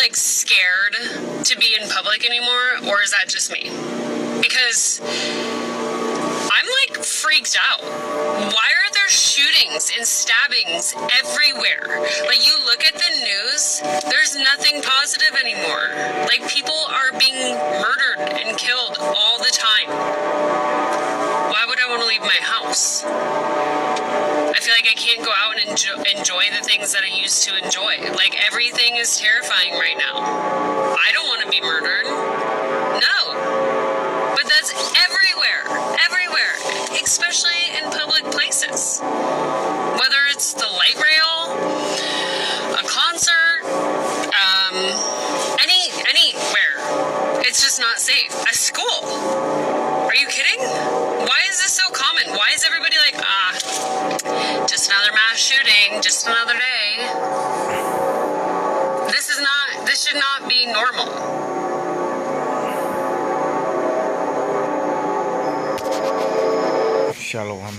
like scared to be in public anymore, or is that just me? Because I'm like freaked out. Why are there shootings and stabbings everywhere? Like, you look at the news, there's nothing positive anymore. Like, people are being murdered and killed all the time. Why would I want to leave my house? I feel like I can't go out and enjoy the things that I used to enjoy. Like, everything is terrifying right now. I don't want to be murdered. No. But that's everywhere, especially in public places. Whether it's the light rail, a concert, anywhere. It's just not safe. A school. Are you kidding? Why is this so common? Why is everybody like, just another mass shooting, just another day? This should not be normal. Shalom.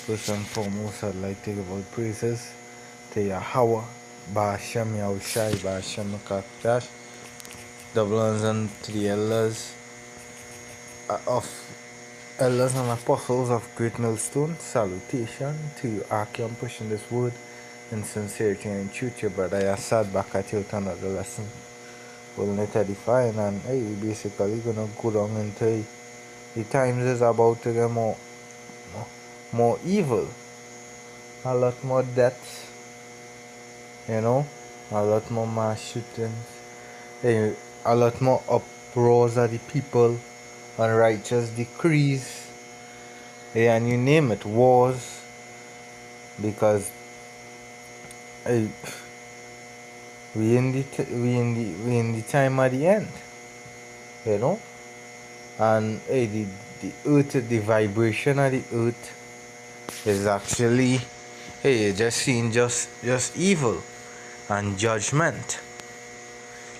First and foremost, I'd like to give all praises to Yahweh, Ba'ashem Yahushai, Ba'ashem Makakdash, double honors to the elders and apostles of Great Millstone. Salutation to you, Archeon, pushing this word in sincerity and truth. Your brother, I sat back at you with another lesson. We'll not edify, and hey, we basically gonna go down into the times is about to get more evil, a lot more deaths, a lot more mass shootings, a lot more uproars of the people, unrighteous decrees, and you name it, wars, because we in the time at the end, and the earth, the vibration of the earth is actually just seeing just evil and judgment.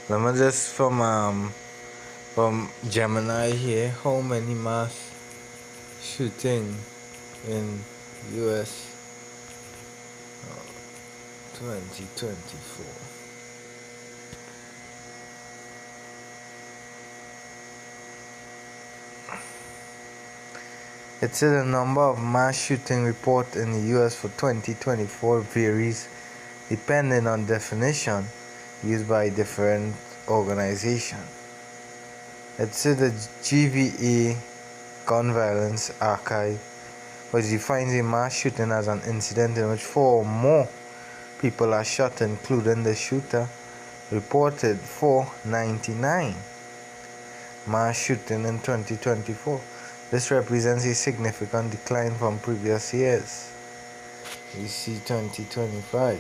Let me just from Gemini here, how many mass shooting in US 2024? It says the number of mass shooting reports in the US for 2024 varies depending on definition used by different organizations. It says the GVA Gun Violence Archive, which defines a mass shooting as an incident in which 4 or more people are shot, including the shooter, reported 499 mass shooting in 2024. This represents a significant decline from previous years. You see 2025.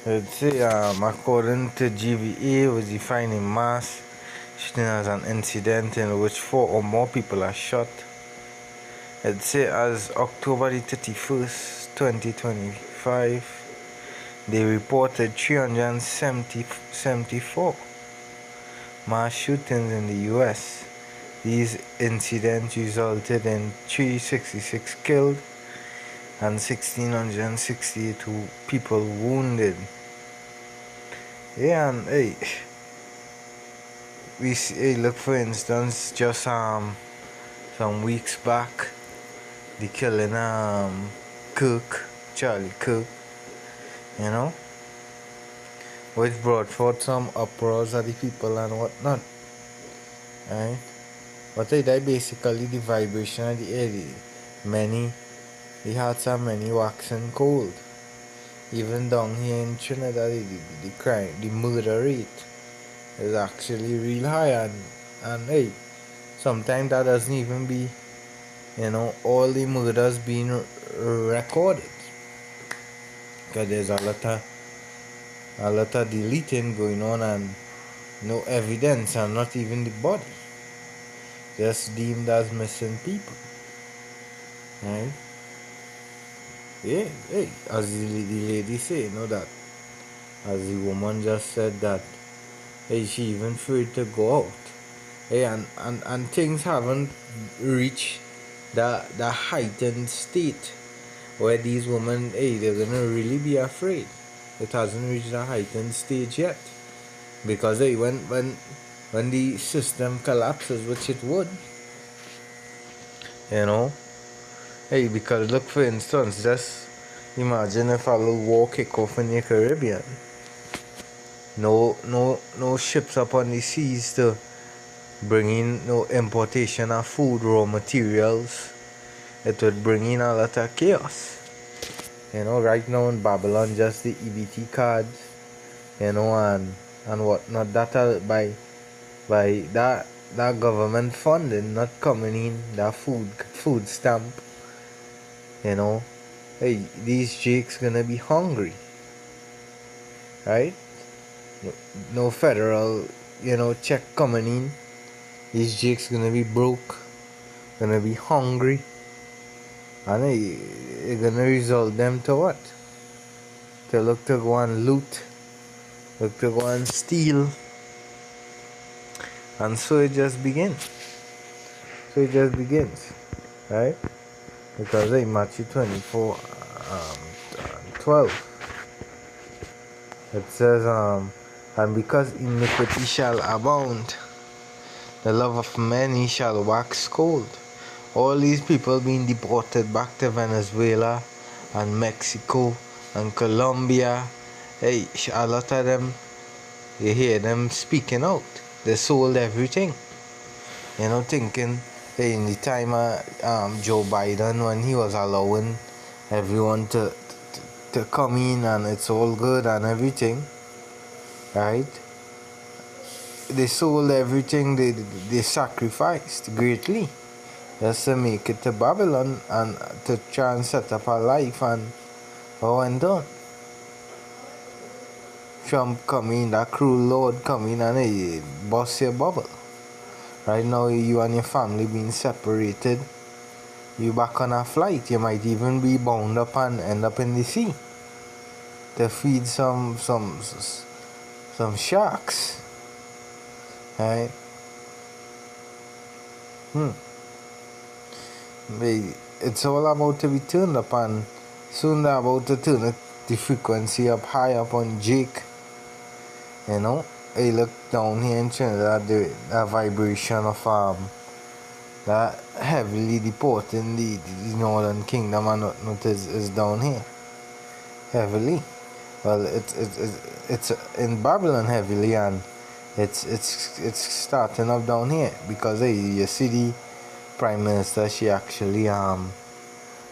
Let's say, according to GVA, was defining mass shooting as an incident in which 4 or more people are shot. Let's say, as October the 31st, 2025, they reported 374 mass shootings in the US. These incidents resulted in 366 killed and 1,662 people wounded. And we see, look, for instance, just some weeks back, the killing Charlie Kirk, which brought forth some uproars of the people and whatnot, right? But that basically the vibration of the air, the hearts are many waxing cold. Even down here in Trinidad, the murder rate is actually real high, and sometimes that doesn't even be, all the murders being recorded, because there's a lot of deleting going on and no evidence, and not even the body. just deemed as missing people. Right? Yeah, hey, as the lady say, that as the woman just said that, hey, she even afraid to go out. Hey, and things haven't reached the heightened state where these women, hey, they're gonna really be afraid. It hasn't reached the heightened stage yet. Because hey, when the system collapses, which it would, you know, hey, because look, for instance, just imagine if a little war kick off in the Caribbean. No ships up on the seas to bring in no importation of food, raw materials. It would bring in a lot of chaos. Right now in Babylon, just the EBT cards, and whatnot. That are by that government funding not coming in, that food stamp. Hey, these jakes gonna be hungry, right? No federal, check coming in. These jakes gonna be broke, gonna be hungry, and it gonna result them to what? To look to go and loot, look to go and steal, and so it just begins. Right? Because Matthew 24, 12, it says, and because iniquity shall abound, the love of many shall wax cold. All these people being deported back to Venezuela and Mexico and Colombia. Hey, a lot of them, you hear them speaking out. They sold everything. Thinking, hey, in the time of Joe Biden, when he was allowing everyone to come in and it's all good and everything, right? They sold everything, they sacrificed greatly just to make it to Babylon and to try and set up a life, and all went on. Trump come in, that cruel Lord come in and he bust your bubble. Right now you and your family being separated. You back on a flight, you might even be bound up and end up in the sea to feed some sharks. Right? It's all about to be turned up, and soon they're about to turn the frequency up high up on Jake. Hey, look down here in Trinidad, the vibration of that heavily deporting the Northern Kingdom and whatnot is down here heavily. Well, it's in Babylon heavily, and it's starting up down here because hey, you see the Prime Minister, she actually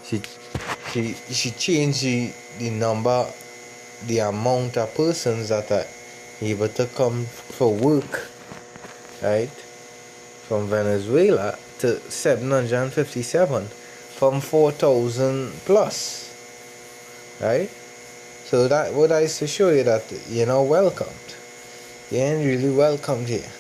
she changed the number, the amount of persons that are able to come for work, right, from Venezuela to 757 from 4,000 plus, right? So that what I used to show you that you're not welcomed. You ain't really welcomed here,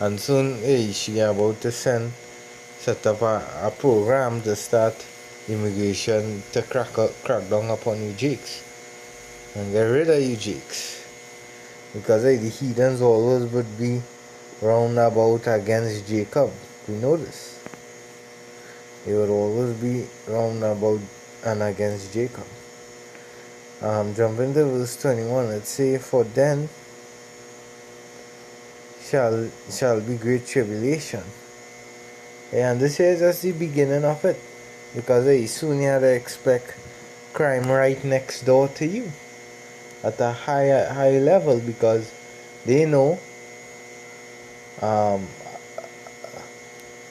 And soon, hey, she about to set up a program to start immigration to crack down upon you jakes and get rid of you jakes. Because hey, the heathens always would be round about against Jacob. We know this. They would always be round about and against Jacob. Jumping to verse 21, it says, for then shall be great tribulation. And this is just the beginning of it. Because soon you have to expect crime right next door to you at a high level, because they know a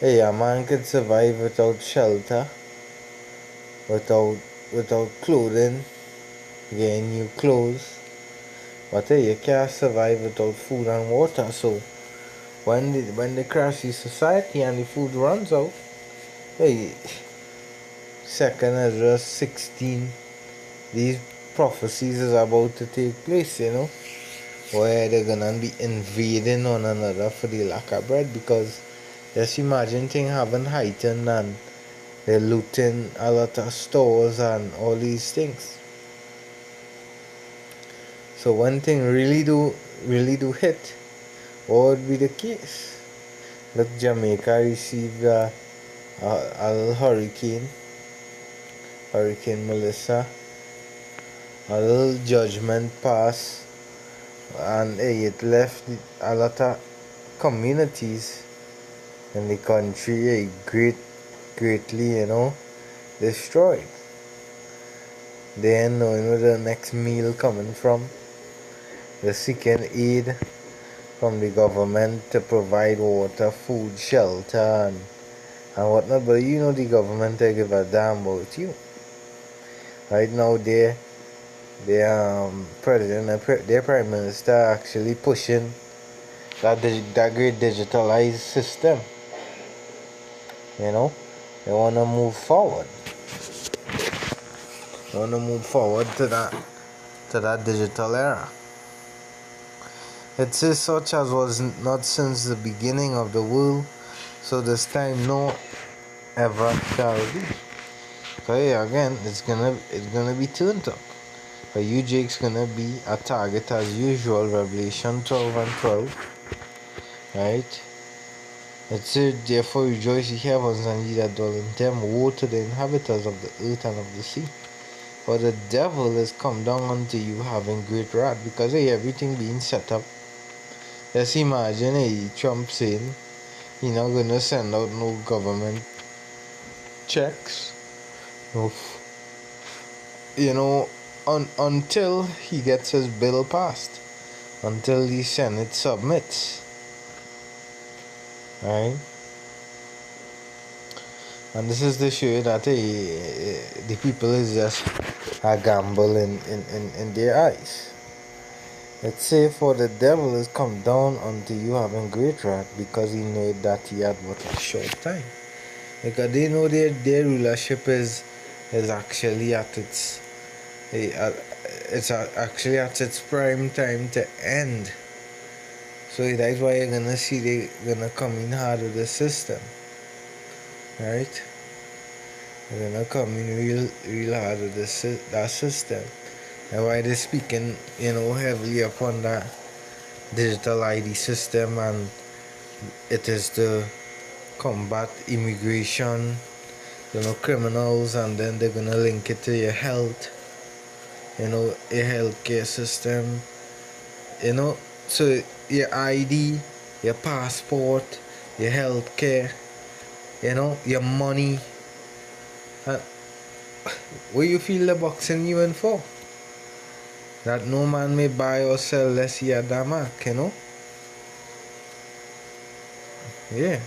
man can survive without shelter, without clothing, getting new clothes, but you can't survive without food and water. So when they crash the society and the food runs out, hey, 2nd Ezra 16, these prophecies is about to take place, where they're gonna be invading one another for the lack of bread, because just imagine things haven't heightened and they're looting a lot of stores and all these things. So one thing really do hit, what would be the case? Look, Jamaica received a hurricane Melissa, a little judgment pass, and it left a lot of communities in the country greatly, destroyed. They ain't knowing where the next meal coming from. They're seeking aid from the government to provide water, food, shelter, and whatnot. But the government they give a damn about you. Right now, their president, their prime minister, actually pushing that great digitalized system. They wanna move forward. They wanna move forward to that digital era. It says such as was not since the beginning of the world, so this time no ever shall be. So yeah, again, it's gonna be turned up. But you Jake's gonna be a target as usual. Revelation 12 and 12. Right? It said, therefore rejoice ye heavens, and ye that dwell in them. Woe to the inhabitants of the earth and of the sea. For the devil is come down unto you, having great wrath, because everything being set up. Just imagine Trump saying he's not gonna send out no government checks. No, until he gets his bill passed, until the Senate submits. Right? And this is to show you that the people is just a gamble in their eyes. Let's say, for the devil is come down unto you having great wrath, because he knew that he had but a short time. Because they know their rulership is actually at actually at its prime time to end. So that's why you're gonna see they're gonna come in hard with the system. Right? They're gonna come in real hard with that system. And why they're speaking, heavily upon that digital ID system, and it is to combat immigration, criminals, and then they're gonna link it to your health, your healthcare system, so your ID, your passport, your healthcare, your money. And what you feel the boxing you in for? That no man may buy or sell less he had that mark, Yeah.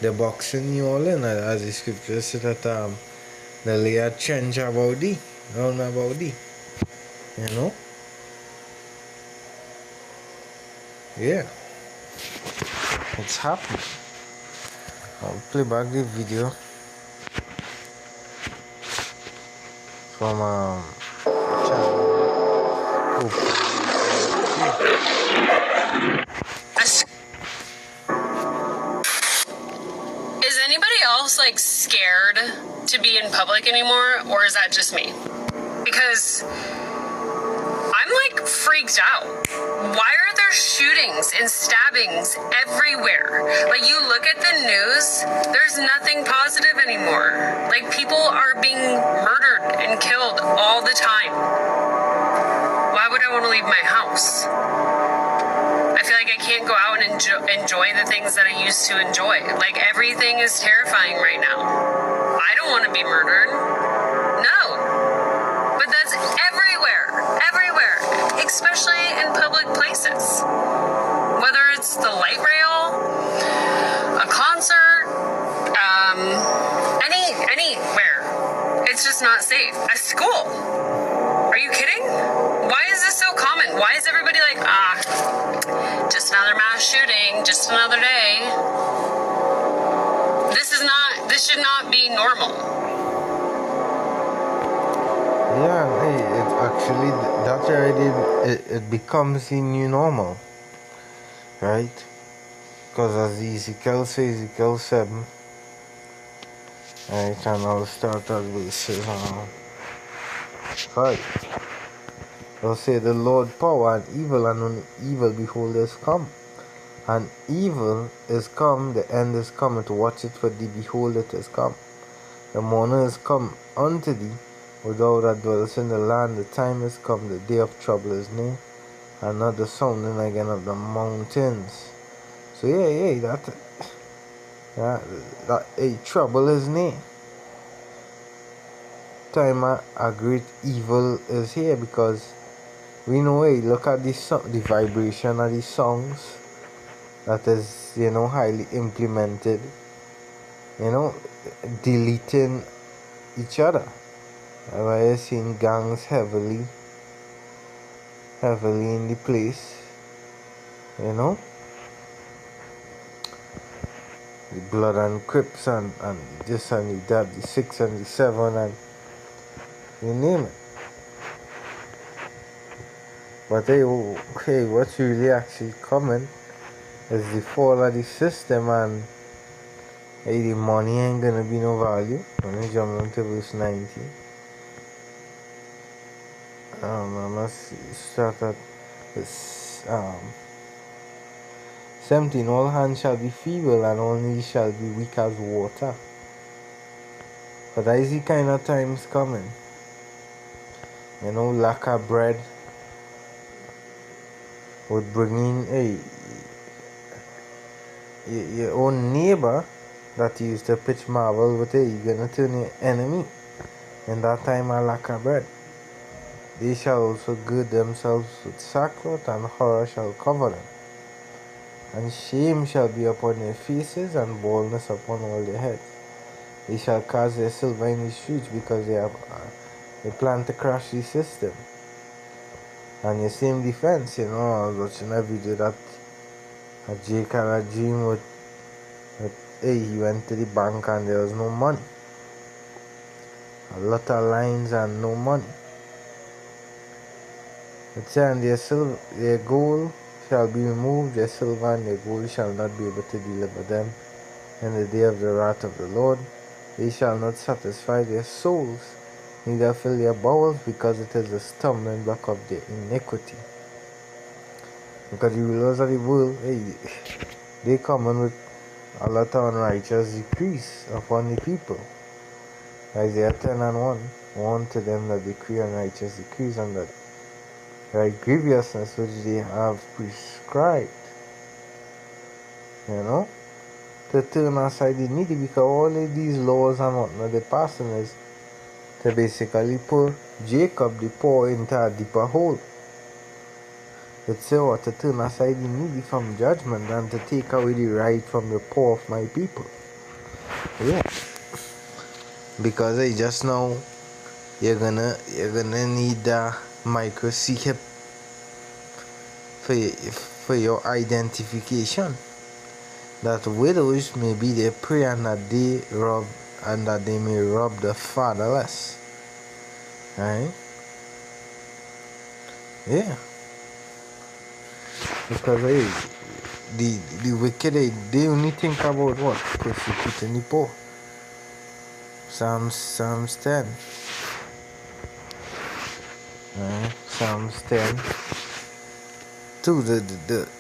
The boxing you all in, as the scripture said that the layer change about thee, round about thee. Yeah. It's happening. I'll play back the video from channel. Is anybody else scared to be in public anymore, or is that just me? Because I'm freaked out. Why are there shootings and stabbings everywhere? You look at the news, there's nothing positive anymore. People are being murdered and killed all the time. Why would I want to leave my house? I feel I can't go out and enjoy the things that I used to enjoy. Everything is terrifying right now. I don't want to be murdered. No. But that's everywhere, especially in public places. Whether it's the light rail, a concert, anywhere. It's just not safe. A school. Are you kidding? Why is this so common? Why is everybody just another mass shooting, just another day? This should not be normal. Yeah, it's actually That already it becomes the new normal, right? Because as Ezekiel says, Ezekiel 7, right, and I'll start at verses 5. They'll say, the Lord power and evil, and on evil behold is come. And evil is come, the end is coming, to watch it for thee, behold it is come. The morning is come unto thee, O thou that dwellest in the land, the time is come, the day of trouble is near, and not the sounding again of the mountains. So trouble is near. Time a great evil is here, because we know, look at the vibration of these songs that is, highly implemented, deleting each other. I have seen gangs heavily in the place, the blood and Crips and this and that, the 6 and the 7 and you name it. But what's really actually coming is the fall of the system, and the money ain't gonna be no value. Let me jump down to verse 19. I must start at this 17. All hands shall be feeble, and all knees shall be weak as water. But that is the kind of times coming. Lack of bread would bring in your own neighbor that you used to pitch marble with, you're gonna turn your enemy. In that time of lack of bread, they shall also gird themselves with sackcloth, and horror shall cover them, and shame shall be upon their faces, and baldness upon all their heads. They shall cast their silver in the streets, because they plan to crash the system. And your same defense, I was watching a video that Jake had a dream with he went to the bank and there was no money. A lot of lines and no money. It said, their gold shall be removed, their silver and their gold shall not be able to deliver them in the day of the wrath of the Lord. They shall not satisfy their souls, neither fill their bowels, because it is a stumbling block of their iniquity. Because the rulers of the world, they come in with a lot of unrighteous decrees upon the people. Isaiah 10 and 1, warn to them that decree unrighteous decrees, and that right grievousness which they have prescribed, to turn aside the needy, because all of these laws and whatnot they're passing is to basically put Jacob the poor into a deeper hole. It's to turn aside the needy from judgment, and to take away the right from the poor of my people. Because just now you're gonna need a microchip for your identification. That widows may be their prey, and that they may rob the fatherless. Right? Yeah. Because the wicked, they only think about what? Persecuting the poor. Psalms 10. Psalms 10. 2.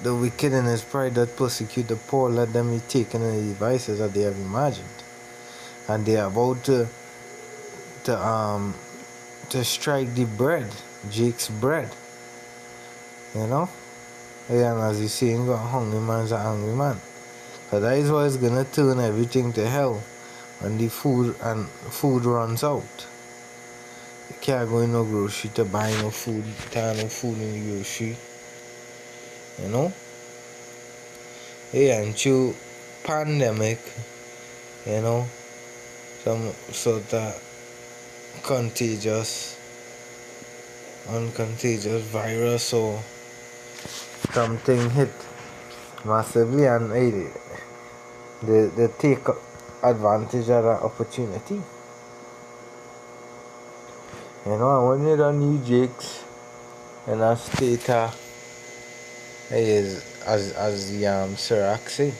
The wicked in his pride that persecute the poor, let them be taken in the devices that they have imagined. And they are about to strike the bread, Jake's bread. And as you say, a hungry man's a hungry man. But that is why it's gonna turn everything to hell when the food runs out. You can't go in no grocery to buy no food, no food in the grocery. And through pandemic, some sort of uncontagious virus or something hit massively, and they take advantage of that opportunity. And when you don't need Jakes, in a state is as the Sirach say,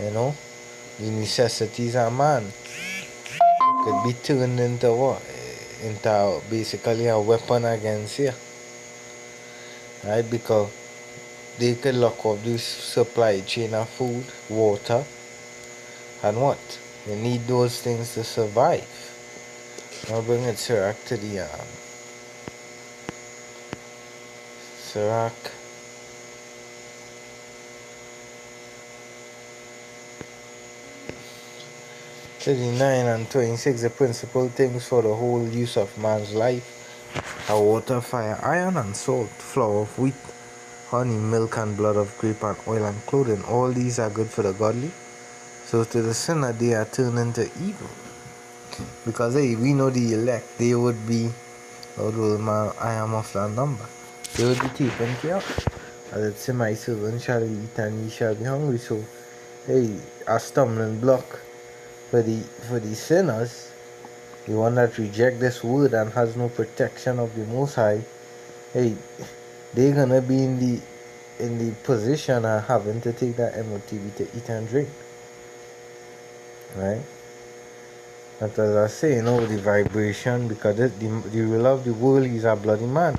you know, the necessities of man could be turned into what? Into basically a weapon against you. Right? Because they could lock off this supply chain of food, water, and what? They need those things to survive. I'll bring it Sirach to the Sirach 39 and 26, the principal things for the whole use of man's life are water, fire, iron, and salt, flour of wheat, honey, milk, and blood of grape, and oil, and clothing. All these are good for the godly. So to the sinner, they are turned into evil. Because hey, we know the elect, they would be, although I am of that number, they would be taken care of. As it says, my servant shall eat and ye shall be hungry. So, hey, a stumbling block for the sinners, the one that reject this word and has no protection of the Most High, hey, they're gonna be in the position of having to take that MOTB to eat and drink, right? But as I say, the vibration, because the will of the world is a bloody man,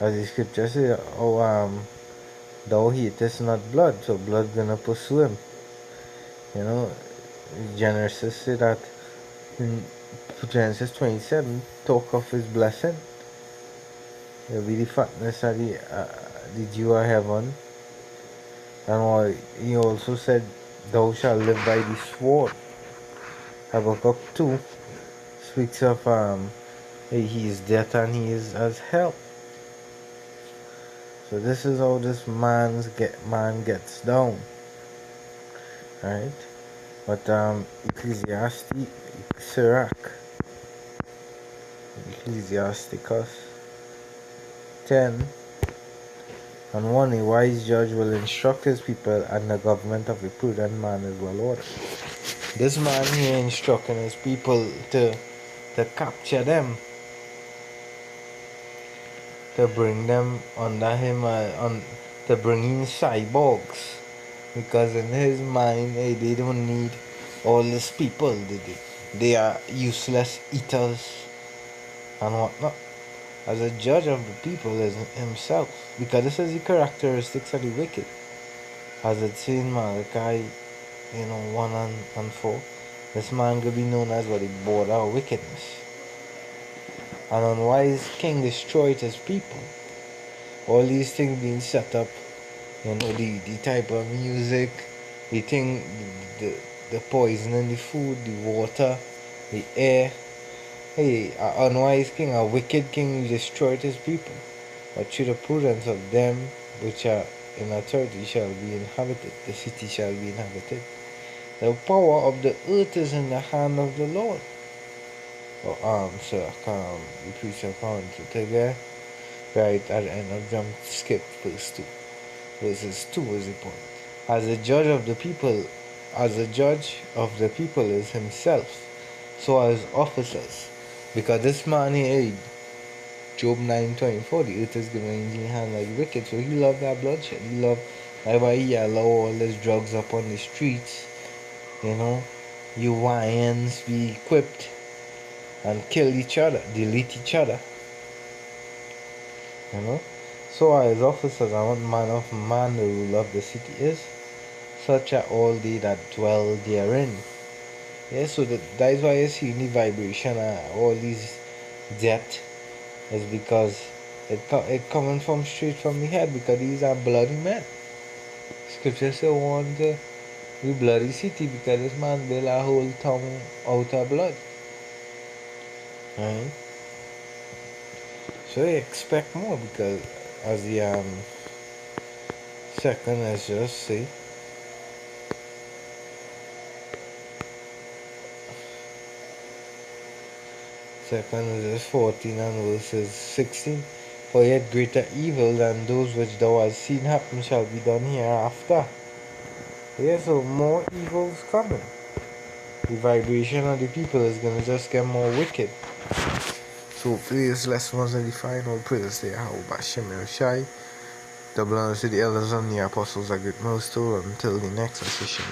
as the scripture says, thou hatest not blood, so blood gonna pursue him. Genesis say that in Genesis 27 talk of his blessing. It will be the fatness of the dew of heaven. And he also said, thou shalt live by the sword. Habakkuk 2 speaks of he is death and he is as hell. So this is how this man gets down. Right? But Ecclesiastes, Sirach, Ecclesiasticus 10 and 1, a wise judge will instruct his people, and the government of a prudent man is well ordered. This man here instructing his people to capture them, to bring them under him, to bring in cyborgs, because in his mind, they don't need all these people. They are useless eaters and whatnot. As a judge of the people is himself, because this is the characteristics of the wicked, as it's in Malachi 1 and 4. This man could be known as what the border of wickedness. An unwise king destroyed his people. All these things being set up, the type of music, the thing, the poison in the food, the water, the air. Hey, an unwise king, a wicked king, destroyed his people. But through the prudence of them which are in authority shall be inhabited, the city shall be inhabited. The power of the earth is in the hand of the Lord. So the priest of to again, right at the end of John, skip verse 2. Verses 2 is the point. As a judge of the people, is himself, so as officers. Because this man here, Job 9:24, the earth is given in the hand like wicked, so he loved that bloodshed. That's why he allow all these drugs up on the streets. You YNs be equipped and kill each other, delete each other. So as officers, I want man of man the rule of the city is, such are all they that dwell therein. So that is why you see the vibration all these death is because it coming from straight from the head, because these are bloody men. Scripture say want the bloody city because this man built a whole town out of blood. Right? So you expect more, because as the second, let's just say, second is 14 and verses 16. For yet greater evil than those which thou hast seen happen shall be done hereafter. So more evils coming. The vibration of the people is gonna just get more wicked. So hopefully this lesson was edifying. All praises to Yahweh Bashem Shai. Double honors to the elders and the apostles, a great milestone. Until the next session.